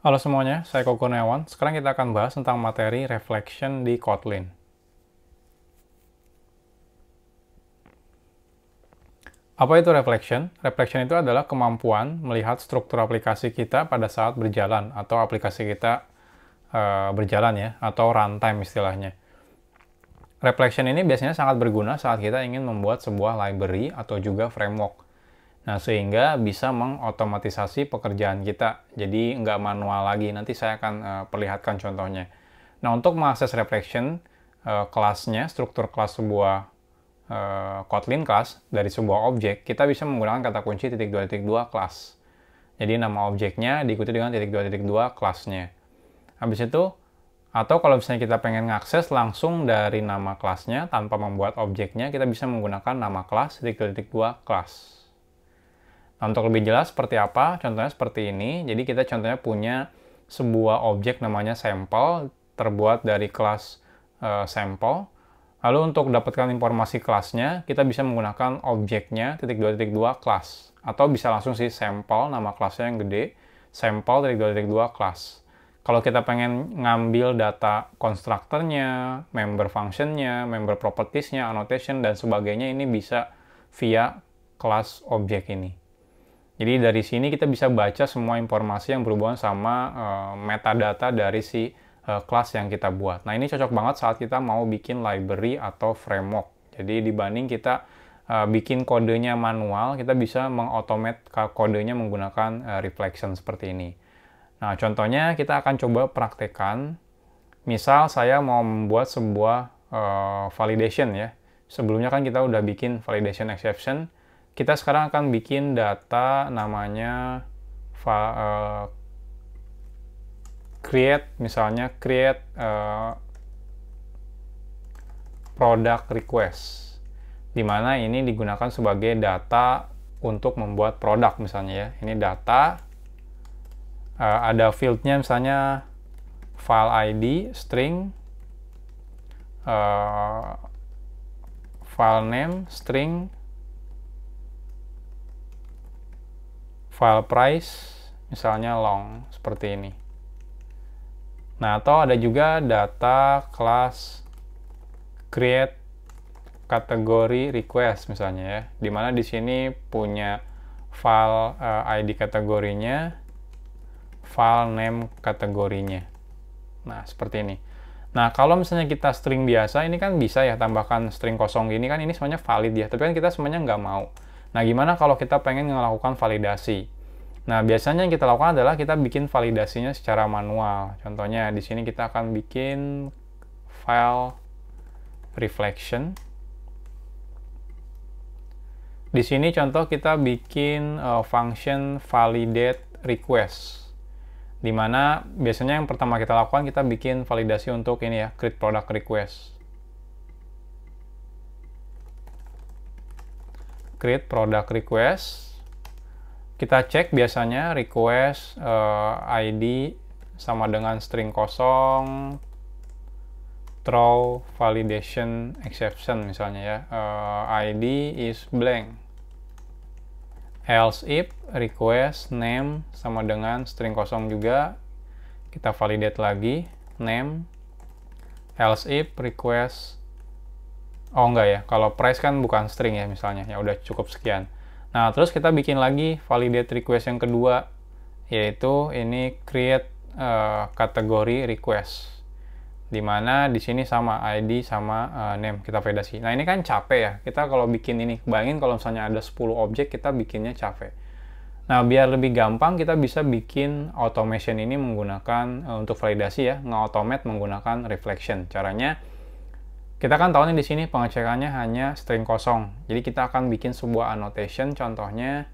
Halo semuanya, saya Koko Kurniawan. Sekarang kita akan bahas tentang materi reflection di Kotlin. Apa itu reflection? Reflection itu adalah kemampuan melihat struktur aplikasi kita pada saat berjalan, atau aplikasi kita berjalan ya, atau runtime istilahnya. Reflection ini biasanya sangat berguna saat kita ingin membuat sebuah library atau juga framework. Nah, sehingga bisa mengotomatisasi pekerjaan kita. Jadi, nggak manual lagi. Nanti saya akan perlihatkan contohnya. Nah, untuk mengakses reflection, kelasnya, struktur kelas sebuah Kotlin class dari sebuah objek, kita bisa menggunakan kata kunci "2.2 class". Jadi, nama objeknya diikuti dengan "2.2 kelasnya". Habis itu, atau kalau misalnya kita pengen ngakses langsung dari nama kelasnya tanpa membuat objeknya, kita bisa menggunakan nama kelas "2.2 class". Nah, untuk lebih jelas seperti apa, contohnya seperti ini. Jadi kita contohnya punya sebuah objek namanya sampel, terbuat dari kelas sampel. Lalu untuk dapatkan informasi kelasnya, kita bisa menggunakan objeknya "2.2 class. Atau bisa langsung sih sampel, nama kelasnya yang gede, sampel "2.2 class. Kalau kita pengen ngambil data konstruktornya, member functionnya, member propertiesnya, annotation, dan sebagainya, ini bisa via kelas objek ini. Jadi dari sini kita bisa baca semua informasi yang berhubungan sama metadata dari si kelas yang kita buat. Nah, ini cocok banget saat kita mau bikin library atau framework. Jadi dibanding kita bikin kodenya manual, kita bisa mengautomate kodenya menggunakan reflection seperti ini. Nah, contohnya kita akan coba praktekkan. Misal saya mau membuat sebuah validation ya. Sebelumnya kan kita udah bikin validation exception. Kita sekarang akan bikin data namanya create, misalnya create product request, dimana ini digunakan sebagai data untuk membuat produk misalnya ya. Ini data, ada fieldnya misalnya file ID, string, file name, string, file price, misalnya long, seperti ini. Nah, atau ada juga data kelas create kategori request misalnya ya, dimana di sini punya file ID kategorinya, file name kategorinya. Nah, seperti ini. Nah, kalau misalnya kita string biasa, ini kan bisa ya tambahkan string kosong gini kan, ini semuanya valid ya, tapi kan kita semuanya nggak mau. Nah, gimana kalau kita pengen melakukan validasi? Nah, biasanya yang kita lakukan adalah kita bikin validasinya secara manual. Contohnya, di sini kita akan bikin file reflection. Di sini contoh kita bikin function validate request. Dimana biasanya yang pertama kita lakukan, kita bikin validasi untuk ini ya, create product request. Create product request, kita cek biasanya request ID sama dengan string kosong, throw validation exception misalnya ya, ID is blank, else if request name sama dengan string kosong juga, kita validate lagi name, else if request, oh enggak ya, kalau price kan bukan string ya misalnya, ya udah cukup sekian. Nah, terus kita bikin lagi validate request yang kedua, yaitu ini create kategori request, dimana di sini sama ID sama name kita validasi. Nah, ini kan capek ya, kita kalau bikin ini, bayangin kalau misalnya ada 10 objek, kita bikinnya capek. Nah, biar lebih gampang, kita bisa bikin automation ini menggunakan untuk validasi ya, nge-automate menggunakan reflection. Caranya, kita kan tahu nih di sini pengecekannya hanya string kosong. Jadi kita akan bikin sebuah annotation, contohnya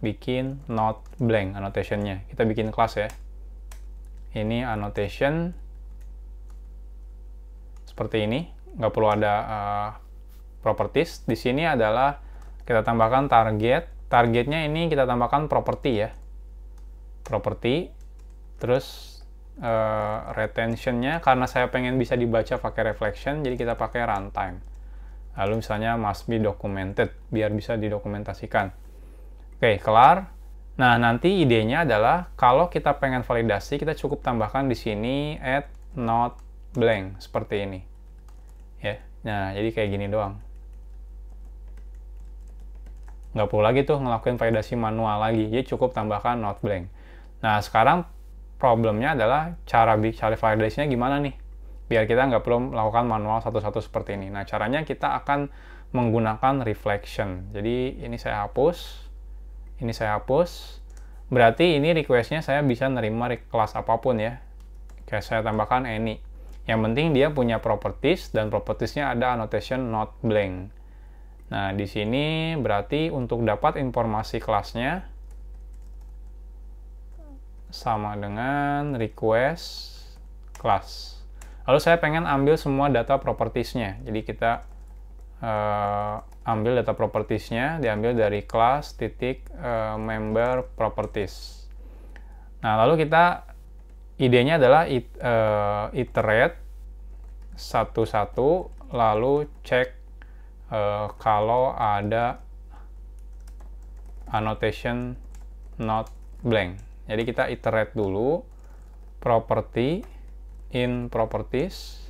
bikin not blank annotationnya. Kita bikin kelas ya. Ini annotation seperti ini, nggak perlu ada properties. Di sini adalah kita tambahkan target. Targetnya ini kita tambahkan property ya. Property, terus retentionnya, karena saya pengen bisa dibaca pakai reflection, jadi kita pakai runtime. Lalu misalnya must be documented, biar bisa didokumentasikan. Oke, kelar. Nah, nanti idenya adalah kalau kita pengen validasi, kita cukup tambahkan di sini add not blank seperti ini. Ya. Nah, jadi kayak gini doang. Nggak perlu lagi tuh ngelakuin validasi manual lagi. Jadi cukup tambahkan not blank. Nah, sekarang problemnya adalah cara validasinya gimana nih? Biar kita nggak perlu melakukan manual satu-satu seperti ini. Nah, caranya kita akan menggunakan reflection. Jadi, ini saya hapus. Ini saya hapus. Berarti ini request-nya saya bisa nerima kelas apapun ya. Kayak saya tambahkan any. Yang penting dia punya properties dan propertiesnya ada annotation not blank. Nah, di sini berarti untuk dapat informasi kelasnya sama dengan request class. Lalu saya pengen ambil semua data propertiesnya. Jadi kita ambil data propertiesnya, diambil dari class titik member properties. Nah, lalu kita idenya adalah iterate satu-satu, lalu cek kalau ada annotation not blank. Jadi kita iterate dulu property in properties,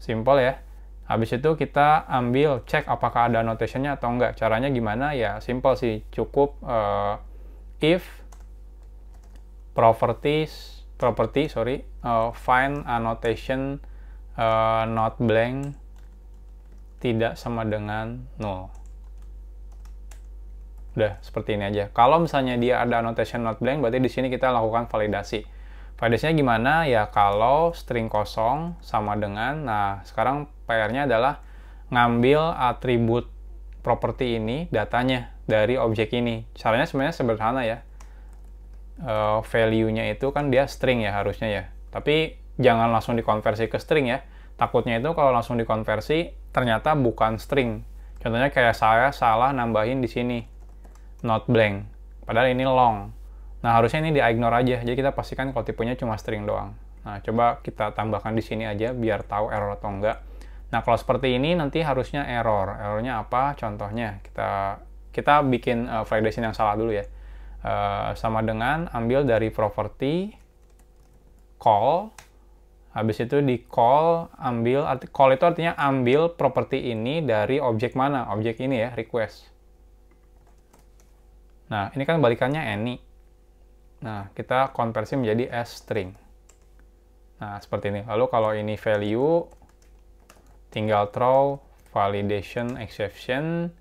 simple ya. Habis itu kita ambil cek apakah ada annotation-nya atau enggak. Caranya gimana? Ya simple sih, cukup if find annotation not blank tidak sama dengan null. Udah seperti ini aja. Kalau misalnya dia ada annotation not blank, berarti di sini kita lakukan validasi. Validasinya gimana? Ya kalau string kosong sama dengan, nah sekarang PR-nya adalah ngambil atribut properti ini, datanya dari objek ini. Caranya sebenarnya sederhana ya. Value-nya itu kan dia string ya harusnya ya. Tapi jangan langsung dikonversi ke string ya. Takutnya itu kalau langsung dikonversi ternyata bukan string. Contohnya kayak saya salah nambahin di sini not blank. Padahal ini long. Nah, harusnya ini di-ignore aja. Jadi kita pastikan kalau tipenya cuma string doang. Nah, coba kita tambahkan di sini aja biar tahu error atau enggak. Nah, kalau seperti ini nanti harusnya error. Errornya apa? Contohnya kita bikin validation yang salah dulu ya. Sama dengan ambil dari property call. Habis itu di call call itu artinya ambil properti ini dari objek mana? Objek ini ya, request. Nah, ini kan balikannya any. Nah, kita konversi menjadi as string. Nah, seperti ini. Lalu kalau ini value, tinggal throw validation exception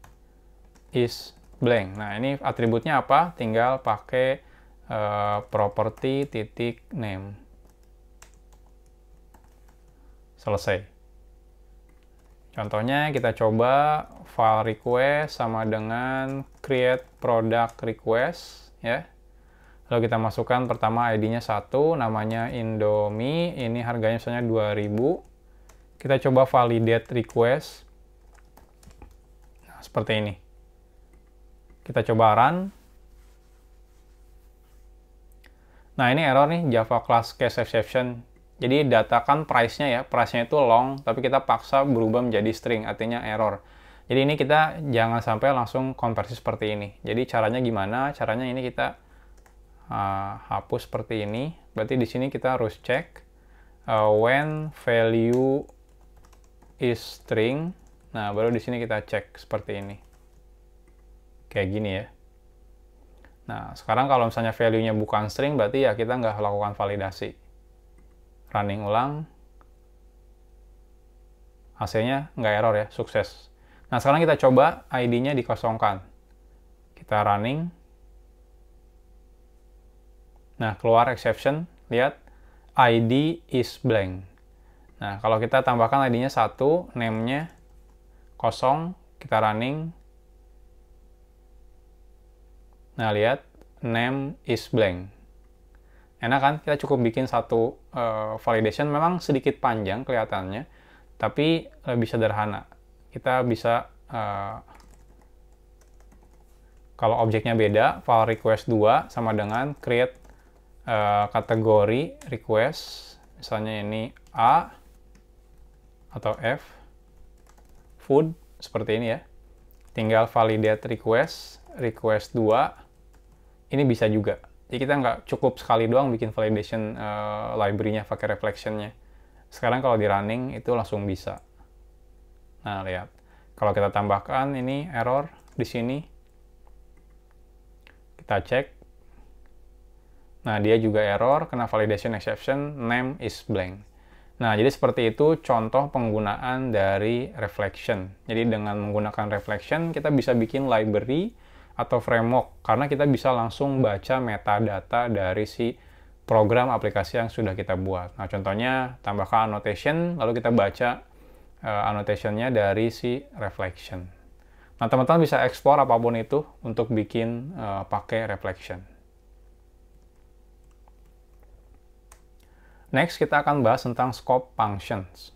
is blank. Nah, ini atributnya apa? Tinggal pakai property titik name. Selesai. Contohnya kita coba file request sama dengan create product request ya. Lalu kita masukkan pertama ID-nya 1, namanya Indomie, ini harganya misalnya 2000. Kita coba validate request. Nah, seperti ini. Kita coba run. Nah, ini error nih, Java class case exception. Jadi datakan price-nya ya, price-nya itu long, tapi kita paksa berubah menjadi string, artinya error. Jadi ini kita jangan sampai langsung konversi seperti ini. Jadi caranya gimana? Caranya ini kita hapus seperti ini. Berarti di sini kita harus cek when value is string. Nah, baru di sini kita cek seperti ini. Kayak gini ya. Nah, sekarang kalau misalnya value-nya bukan string, berarti ya kita nggak lakukan validasi. Running ulang. Hasilnya nggak error ya, sukses. Nah, sekarang kita coba ID-nya dikosongkan. Kita running. Nah, keluar exception, lihat ID is blank. Nah, kalau kita tambahkan ID-nya 1, name-nya kosong, kita running. Nah, lihat name is blank. Enak kan? Kita cukup bikin satu validation, memang sedikit panjang kelihatannya, tapi lebih sederhana. Kita bisa kalau objeknya beda, file request 2 sama dengan create kategori request, misalnya ini A atau F, food, seperti ini ya. Tinggal validate request 2, ini bisa juga. Jadi kita nggak cukup sekali doang bikin validation library-nya pakai reflection-nya. Sekarang kalau di running itu langsung bisa. Nah, lihat. Kalau kita tambahkan ini error di sini, kita cek. Nah, dia juga error, kena validation exception, name is blank. Nah, jadi seperti itu contoh penggunaan dari reflection. Jadi dengan menggunakan reflection, kita bisa bikin library atau framework, karena kita bisa langsung baca metadata dari si program aplikasi yang sudah kita buat. Nah, contohnya tambahkan annotation, lalu kita baca annotation-nya dari si reflection. Nah, teman-teman bisa explore apapun itu untuk bikin pakai reflection. Next, kita akan bahas tentang scope functions.